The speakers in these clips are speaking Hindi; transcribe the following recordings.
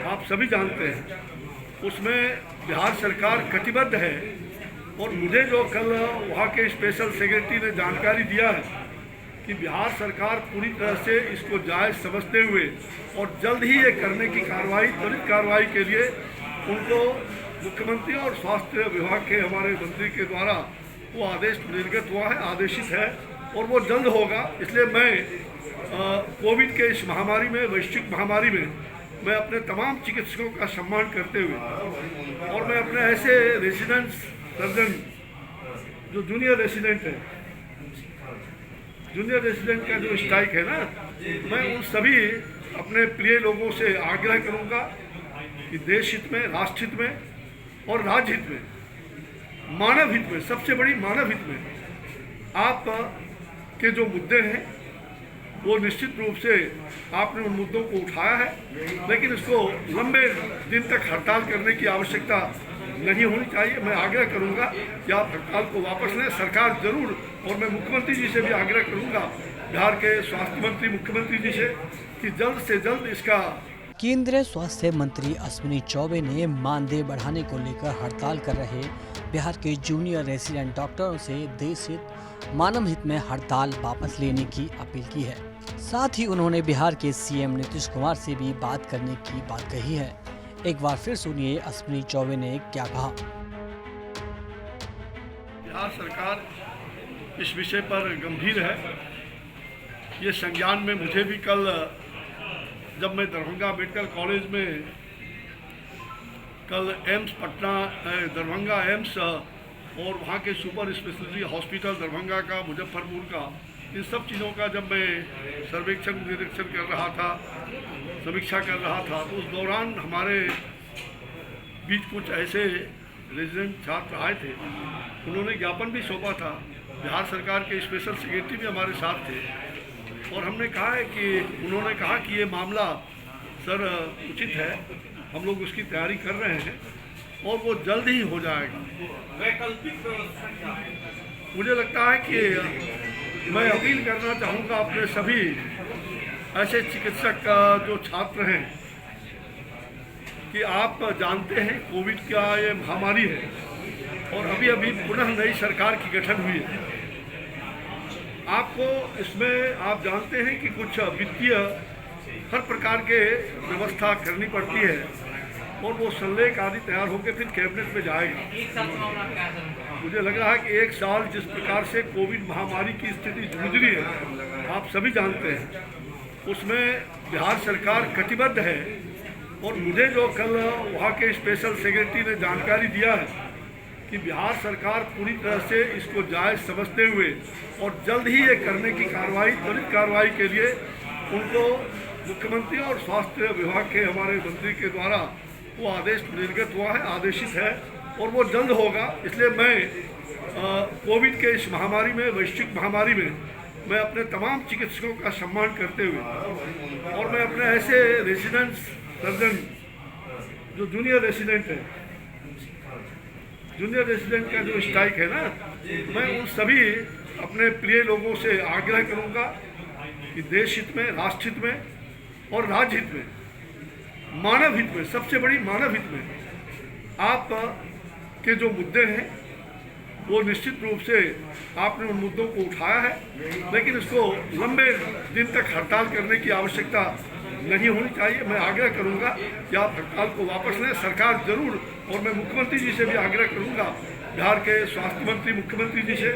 आप सभी जानते हैं, उसमें बिहार सरकार कटिबद्ध है। और मुझे जो कल वहाँ के स्पेशल सेक्रेटरी ने जानकारी दिया है कि बिहार सरकार पूरी तरह से इसको जायज़ समझते हुए और जल्द ही ये करने की त्वरित कार्रवाई के लिए उनको मुख्यमंत्री और स्वास्थ्य विभाग के हमारे मंत्री के द्वारा वो आदेश निर्गत हुआ है, आदेशित है और वो जल्द होगा। इसलिए मैं कोविड के इस महामारी में, वैश्विक महामारी में, मैं अपने तमाम चिकित्सकों का सम्मान करते हुए और मैं अपने ऐसे रेजिडेंट सर्जन जो जूनियर रेजिडेंट का जो स्ट्राइक है ना, मैं उन सभी अपने प्रिय लोगों से आग्रह करूंगा कि देश हित में, राष्ट्र हित में और राज्य हित में, मानव हित में, सबसे बड़ी मानव हित में आप के जो मुद्दे हैं वो निश्चित रूप से आपने उन मुद्दों को उठाया है, लेकिन इसको लंबे दिन तक हड़ताल करने की आवश्यकता नहीं होनी चाहिए। मैं आग्रह करूंगा कि आप हड़ताल को वापस लें, सरकार जरूर, और मैं मुख्यमंत्री जी से भी आग्रह करूंगा, बिहार के स्वास्थ्य मंत्री मुख्यमंत्री जी से, कि जल्द से जल्द इसका। केंद्रीय स्वास्थ्य मंत्री अश्विनी चौबे ने मानदेय बढ़ाने को लेकर हड़ताल कर रहे बिहार के जूनियर रेसिडेंट डॉक्टरों से देश हित, मानव हित में हड़ताल वापस लेने की अपील की है। साथ ही उन्होंने बिहार के सीएम नीतीश कुमार से भी बात करने की बात कही है। एक बार फिर सुनिए अश्विनी चौबे ने क्या कहा। बिहार सरकार इस विषय पर गंभीर है। ये संज्ञान में मुझे भी कल, जब मैं दरभंगा मेडिकल कॉलेज में कल एम्स पटना, दरभंगा एम्स और वहाँ के सुपर स्पेशलिटी हॉस्पिटल दरभंगा का, मुजफ्फरपुर का, इन सब चीज़ों का जब मैं सर्वेक्षण निरीक्षण कर रहा था, समीक्षा कर रहा था, तो उस दौरान हमारे बीच कुछ ऐसे रेजिडेंट छात्र आए थे। उन्होंने ज्ञापन भी सौंपा था। बिहार सरकार के स्पेशल सेक्रेटरी भी हमारे साथ थे और हमने कहा है कि उन्होंने कहा कि ये मामला सर उचित है, हम लोग उसकी तैयारी कर रहे हैं और वो जल्द ही हो जाएगा। मुझे लगता है कि मैं अपील करना चाहूँगा अपने सभी ऐसे चिकित्सक जो छात्र हैं कि आप जानते हैं कोविड का ये महामारी है और अभी अभी पुनः नई सरकार की गठन हुई है। आपको इसमें आप जानते हैं कि कुछ वित्तीय हर प्रकार के व्यवस्था करनी पड़ती है और वो संलेख आदि तैयार होकर फिर कैबिनेट में जाएगा। मुझे लग रहा है कि एक साल जिस प्रकार से कोविड महामारी की स्थिति जूझ रही है, आप सभी जानते हैं, उसमें बिहार सरकार कटिबद्ध है। और मुझे जो कल वहाँ के स्पेशल सेक्रेटरी ने जानकारी दिया है कि बिहार सरकार पूरी तरह से इसको जायज़ समझते हुए और जल्द ही ये करने की त्वरित कार्रवाई के लिए उनको मुख्यमंत्री और स्वास्थ्य विभाग के हमारे मंत्री के द्वारा वो आदेश निर्गत हुआ है, आदेशित है और वो जल्द होगा। इसलिए मैं कोविड के इस महामारी में, वैश्विक महामारी में, मैं अपने तमाम चिकित्सकों का सम्मान करते हुए और मैं अपने ऐसे रेजिडेंट सर्जन जो जूनियर रेजिडेंट का जो स्ट्राइक है ना, मैं उन सभी अपने प्रिय लोगों से आग्रह करूंगा कि देश हित में, राष्ट्र हित में और राज्य हित में, मानव हित में, सबसे बड़ी मानव हित में आप के जो मुद्दे हैं वो निश्चित रूप से आपने उन मुद्दों को उठाया है, लेकिन इसको लंबे दिन तक हड़ताल करने की आवश्यकता नहीं होनी चाहिए। मैं आग्रह करूंगा कि आप हड़ताल को वापस लें, सरकार जरूर, और मैं मुख्यमंत्री जी से भी आग्रह करूंगा, बिहार के स्वास्थ्य मंत्री मुख्यमंत्री जी से,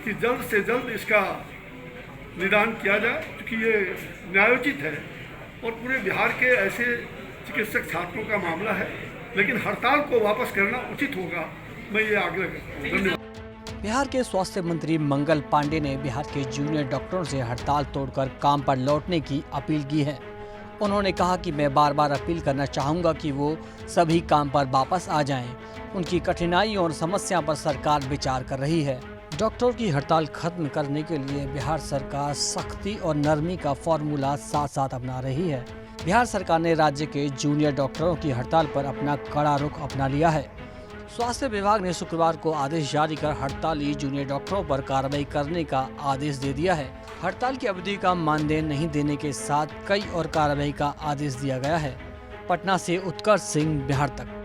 कि जल्द से जल्द इसका निदान किया जाए, क्योंकि ये न्यायोचित है और पूरे बिहार के ऐसे चिकित्सक छात्रों का मामला है, लेकिन हड़ताल को वापस करना उचित होगा। मैं ये आग्रह करता हूँ। धन्यवाद। बिहार के स्वास्थ्य मंत्री मंगल पांडे ने बिहार के जूनियर डॉक्टरों से हड़ताल तोड़कर काम पर लौटने की अपील की है। उन्होंने कहा कि मैं बार बार अपील करना चाहूँगा कि वो सभी काम पर वापस आ जाएं। उनकी कठिनाइयों और समस्या पर सरकार विचार कर रही है। डॉक्टरों की हड़ताल खत्म करने के लिए बिहार सरकार सख्ती और नरमी का फॉर्मूला साथ साथ अपना रही है। बिहार सरकार ने राज्य के जूनियर डॉक्टरों की हड़ताल पर अपना कड़ा रुख अपना लिया है। स्वास्थ्य विभाग ने शुक्रवार को आदेश जारी कर हड़ताली जूनियर डॉक्टरों पर कार्रवाई करने का आदेश दे दिया है। हड़ताल की अवधि का मानदेय नहीं देने के साथ कई और कार्रवाई का आदेश दिया गया है। पटना से उत्कर्ष सिंह, बिहार तक।